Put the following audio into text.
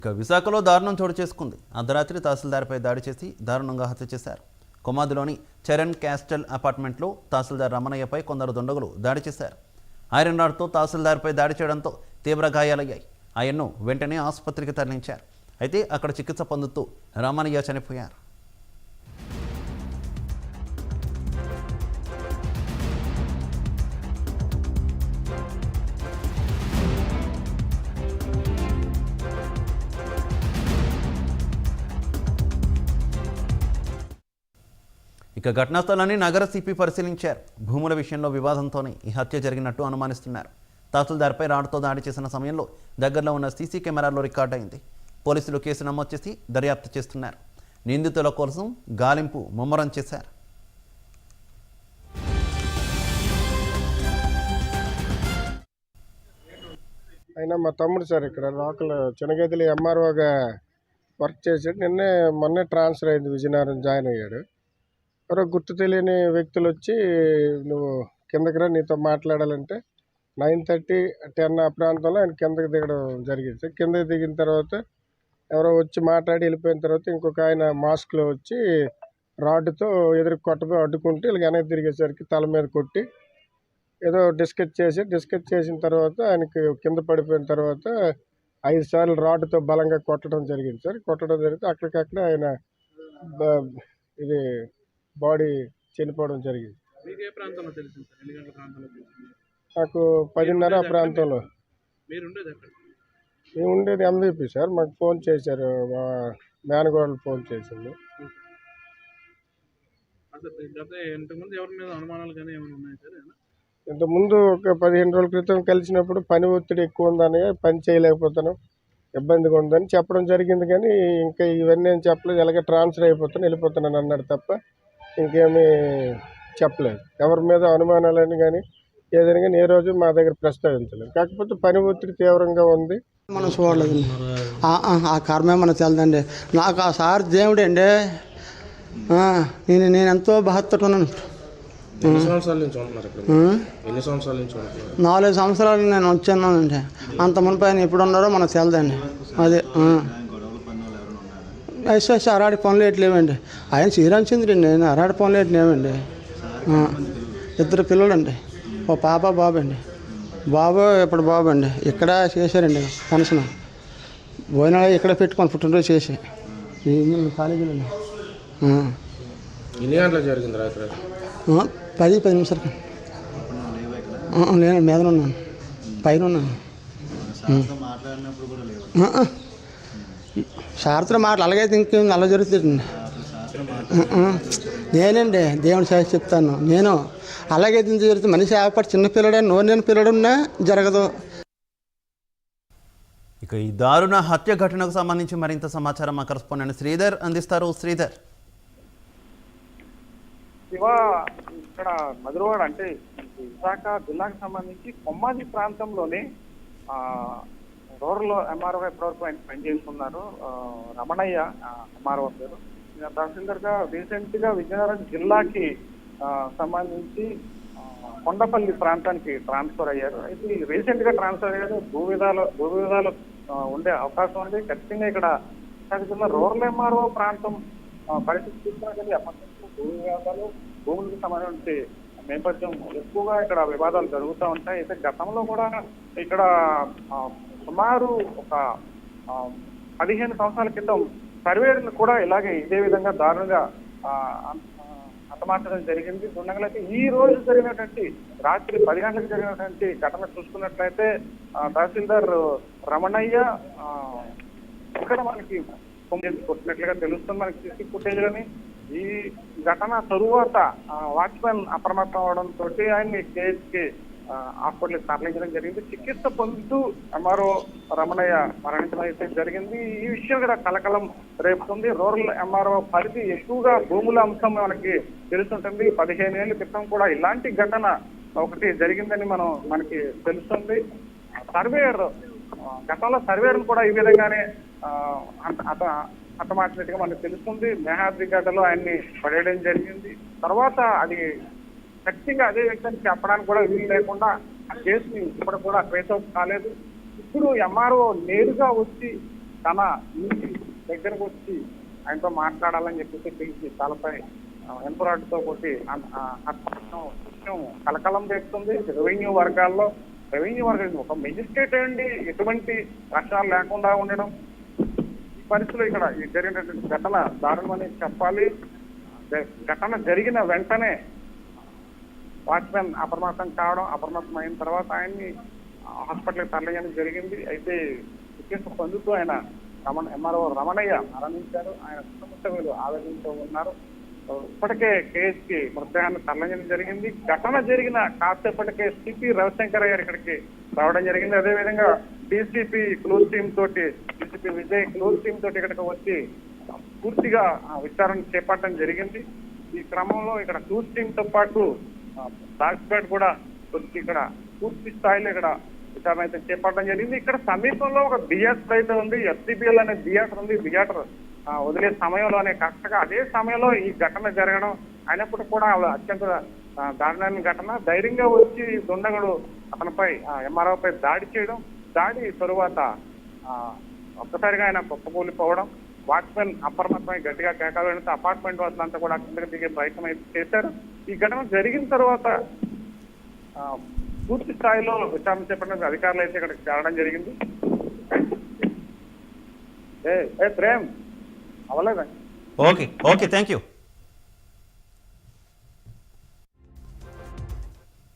ఇక విశాఖలో దారుణం చోటు చేసుకుంది. అర్ధరాత్రి తహసీల్దార్పై దాడి చేసి దారుణంగా హత్య చేశారు. కొమాదిలోని చరణ్ క్యాస్టల్ అపార్ట్మెంట్లో తహసీల్దార్ రమణయ్యపై కొందరు దుండగులు దాడి చేశారు. ఐరన్ రాడ్తో తహసీల్దార్పై దాడి చేయడంతో తీవ్ర గాయాలయ్యాయి. ఆయన్ను వెంటనే ఆసుపత్రికి తరలించారు. అయితే అక్కడ చికిత్స పొందుతూ రమణయ్య చనిపోయారు. ఇక ఘటనా స్థలాన్ని నగర సిపి పరిశీలించారు. భూముల విషయంలో వివాదంతోనే ఈ హత్య జరిగినట్టు అనుమానిస్తున్నారు. తహసీల్దార్పై రాడ్తో దాడి చేసిన సమయంలో దగ్గరలో ఉన్న సీసీ కెమెరాలో రికార్డ్ అయింది. పోలీసులు కేసు నమోదు చేసి దర్యాప్తు చేస్తున్నారు. నిందితుల కోసం గాలింపు ముమ్మరం చేశారు. అయినా మా తమ్ముడు సార్ ఇక్కడ లోకల్ చిన్నగదిలి ఎంఆర్ఓగా వర్క్ చేసాడు. మొన్నే ట్రాన్స్ఫర్ అయింది, విజయనగరం జాయిన్ అయ్యాడు. ఎవరో గుర్తు తెలియని వ్యక్తులు వచ్చి నువ్వు కిందకి రా, నీతో మాట్లాడాలంటే 9:30, 10 ఆ ప్రాంతంలో ఆయన కిందకి దిగడం జరిగింది. కిందకి దిగిన తర్వాత ఎవరో వచ్చి మాట్లాడి వెళ్ళిపోయిన తర్వాత ఇంకొక ఆయన మాస్క్లో వచ్చి రాడ్డుతో ఎదురు కొట్టబోయి అడ్డుకుంటే ఇలా వెనక్కి తిరిగేసరికి తల మీద కొట్టి ఏదో డిస్కస్ చేసిన తర్వాత ఆయనకి కింద పడిపోయిన తర్వాత 5 సార్లు రాడ్డుతో బలంగా కొట్టడం జరిగింది సార్. కొట్టడం జరిగితే అక్కడికక్కడ ఆయన ఇది బాడీ చనిపోవడం జరిగింది. నాకు 10:30 ఆ ప్రాంతంలో. మేము ఉండేది MVP సార్. మాకు ఫోన్ చేశారు, మా మేనగోడలు ఫోన్ చేసింది. ఇంతకుముందు ఒక 15 రోజుల క్రితం కలిసినప్పుడు పని ఒత్తిడి ఎక్కువ ఉందని, పని చేయలేకపోతాను, ఇబ్బందిగా ఉందని చెప్పడం జరిగింది. కానీ ఇంకా ఇవన్నీ ఏం చెప్పలేదు. ఎలాగ ట్రాన్స్ఫర్ అయిపోతాను, వెళ్ళిపోతున్నాను అన్నాడు తప్ప ఇంకేమీ చెప్పలేదు. ఎవరి మీద అనుమానాలని కానీ ఏదైనా కానీ ఏ రోజు మా దగ్గర ప్రస్తావించలేదు. కాకపోతే పని ఒత్తిడి తీవ్రంగా ఉంది. మనం చూడలేదు. ఆ కర్మే మనకు తెలదండి. నాకు ఆ సార్ దేవుడు అండి. నేను ఎంతో బాధతో ఉన్నాను. 4 సంవత్సరాలు నేను వచ్చానండి. అంత మునిపై ఆయన ఎప్పుడు ఉన్నారో మనకు తెలదండి. అదే ఎస్ఎస్ అరాడి పనులు ఎట్లేవండి. ఆయన శ్రీరామచంద్రుడు అండి. అరాడి పనులు ఎట్లేవండి. 2 పిల్లలండి, ఓ పాప బాబు అండి. బాబు ఇప్పుడు బాబు అండి ఇక్కడ చేశారండి పెన్షన్. భోజనాలు ఇక్కడ పెట్టుకొని పుట్టినరోజు చేసి కాలేజీలో. ఎన్ని గంటలకు జరిగింది రాత్రి? 10 నిమిషాలకి. నేను మీద ఉన్నాను, పైన ఉన్నాను. సార్తో మాటలు అలాగైతే ఇంకేం అలా జరుగుతుందండి. నేనండి దేవుని సేవ చెప్తాను. నేను అలాగైతే ఇంత జరుగుతుంది. మనిషి ఆపడి చిన్నపిల్లడే నోరు పిల్లడున్నా జరగదు. ఇక ఈ దారుణ హత్య ఘటనకు సంబంధించి మరింత సమాచారం మా కరెస్పాండెంట్ శ్రీధర్ అందిస్తారు. శ్రీధర్, ఇక్కడ మధురవాడ అంటే విశాఖ జిల్లాకు సంబంధించి కొమ్మాది ప్రాంతంలోనే రూరల్ ఎంఆర్ఓ ఇప్పటివరకు ఆయన పనిచేస్తున్నారు. రమణయ్య ఎంఆర్ఓ పేరు. తహసీల్దార్గా రీసెంట్ గా విజయనగరం జిల్లాకి సంబంధించి కొండపల్లి ప్రాంతానికి ట్రాన్స్ఫర్ అయ్యారు. అయితే రీసెంట్ గా ట్రాన్స్ఫర్ అయ్యారు. భూ విధాలు ఉండే అవకాశం ఉంది. ఖచ్చితంగా ఇక్కడ విశాఖ జిల్లా రూరల్ ఎంఆర్ఓ ప్రాంతం పరిస్థితి చూసినా కానీ భూ వివాదాలు, భూములకు సంబంధించి నేపథ్యం ఎక్కువగా ఇక్కడ వివాదాలు జరుగుతూ ఉంటాయి. అయితే గతంలో కూడా ఇక్కడ సుమారు ఒక 15 సంవత్సరాల క్రితం సర్వేర్లు కూడా ఇలాగే ఇదే విధంగా దారుణంగా హతమార్చడం జరిగింది. దుండగులైతే ఈ రోజు జరిగినటువంటి రాత్రి 10 గంటలకు జరిగినటువంటి ఘటన చూసుకున్నట్లయితే తహసీల్దార్ రమణయ్య ఇక్కడ మనకి కొట్టినట్లుగా తెలుస్తుంది. మనకి సీసీ ఫుటేజ్ లోని ఈ ఘటన తరువాత వాచ్మెన్ అప్రమత్తం అవడంతో ఆయన్ని కేసుకి హాస్పిటల్కి తరలించడం జరిగింది. చికిత్స పొందుతూ ఎంఆర్ఓ రమణయ్య మరణించడం అయితే జరిగింది. ఈ విషయం కూడా కలకలం రేపుతుంది. రూరల్ ఎంఆర్ఓ పరిధి ఎక్కువగా భూముల అంశం మనకి తెలుస్తుంటుంది. 15 ఏళ్ల క్రితం కూడా ఇలాంటి ఘటన ఒకటి జరిగిందని మనకి తెలుస్తుంది. సర్వేయర్ గతంలో సర్వేయర్ను కూడా ఈ విధంగానే హతమార్చినట్టుగా మనకు తెలుస్తుంది. మేహాద్రి గడ్డలో ఆయన్ని పడేయడం జరిగింది. తర్వాత అది ఖచ్చితంగా అదే వ్యక్తిని చెప్పడానికి కూడా వీలు లేకుండా ఆ కేసుని ఇప్పుడు కూడా ట్రేస్ అవుట్ కాలేదు. ఇప్పుడు ఎంఆర్ఓ నేరుగా వచ్చి తన ఇంటి దగ్గరకు వచ్చి ఆయనతో మాట్లాడాలని చెప్పేసి పిలిచి తలపై ఎంపురాడ్తో కొట్టి విషయం కలకలం తెస్తుంది రెవెన్యూ వర్గాల్లో. రెవెన్యూ వర్గాలు ఒక మెజిస్ట్రేట్ అండి ఎటువంటి రక్షణ లేకుండా ఉండడం, ఈ పరిస్థితుల్లో ఇక్కడ జరిగినటువంటి ఘటన దారుణమని చెప్పాలి. ఘటన జరిగిన వెంటనే వాచ్మెన్ అప్రమత్తం కావడం, అప్రమత్తమైన తర్వాత ఆయన్ని హాస్పిటల్కి తరలించడం జరిగింది. అయితే చికిత్స పొందుతూ ఆయన ఎంఆర్ఓ రమణయ్య మరణించారు. ఆయన కుటుంబ సభ్యులు ఆవేదనతో ఉన్నారు. ఇప్పటికే కేసుకి మృతదేహాన్ని తరలించడం జరిగింది. ఘటన జరిగిన కాసేపటికే సిపి రవిశంకర్ గారు ఇక్కడికి రావడం జరిగింది. అదేవిధంగా డీసీపీ క్లోజ్ టీమ్ తోటి, డీసీపీ విజయ్ క్లోజ్ టీమ్ తోటి ఇక్కడికి వచ్చి పూర్తిగా విచారణ చేపట్టడం జరిగింది. ఈ క్రమంలో ఇక్కడ క్లోజ్ టీమ్ తో పాటు డాక్టర్ కూడా వచ్చి ఇక్కడ పూర్తి స్థాయిలో ఇక్కడ విచారణ అయితే చేపట్టడం జరిగింది. ఇక్కడ సమీపంలో ఒక థియేటర్ అయితే ఉంది, ఎస్సీబీఎల్ అనే థియేటర్ ఉంది. థియేటర్ వదిలే సమయంలోనే కరెక్ట్గా అదే సమయంలో ఈ ఘటన జరగడం అయినప్పటికీ కూడా అత్యంత దారుణమైన ఘటన. ధైర్యంగా వచ్చి దుండగుడు అతనిపై ఎంఆర్ఓపై దాడి చేయడం, దాడి తరువాత ఒక్కసారిగా ఆయన కుప్పకూలిపోవడం, వాచ్మెన్ అప్రమత్తమై గట్టిగా కేకలు వేయడంతో అపార్ట్మెంట్ వాసులంతా కూడా కిందకి దిగే ప్రయత్నం అయితే చేశారు. ఈ ఘటన జరిగిన తర్వాత పూర్తి స్థాయిలో విచారణ చేపట్టిన అధికారులు అయితే ఇక్కడికి చేరడం జరిగింది. ప్రేమ్ అవ్వలేదండి. Okay, thank you.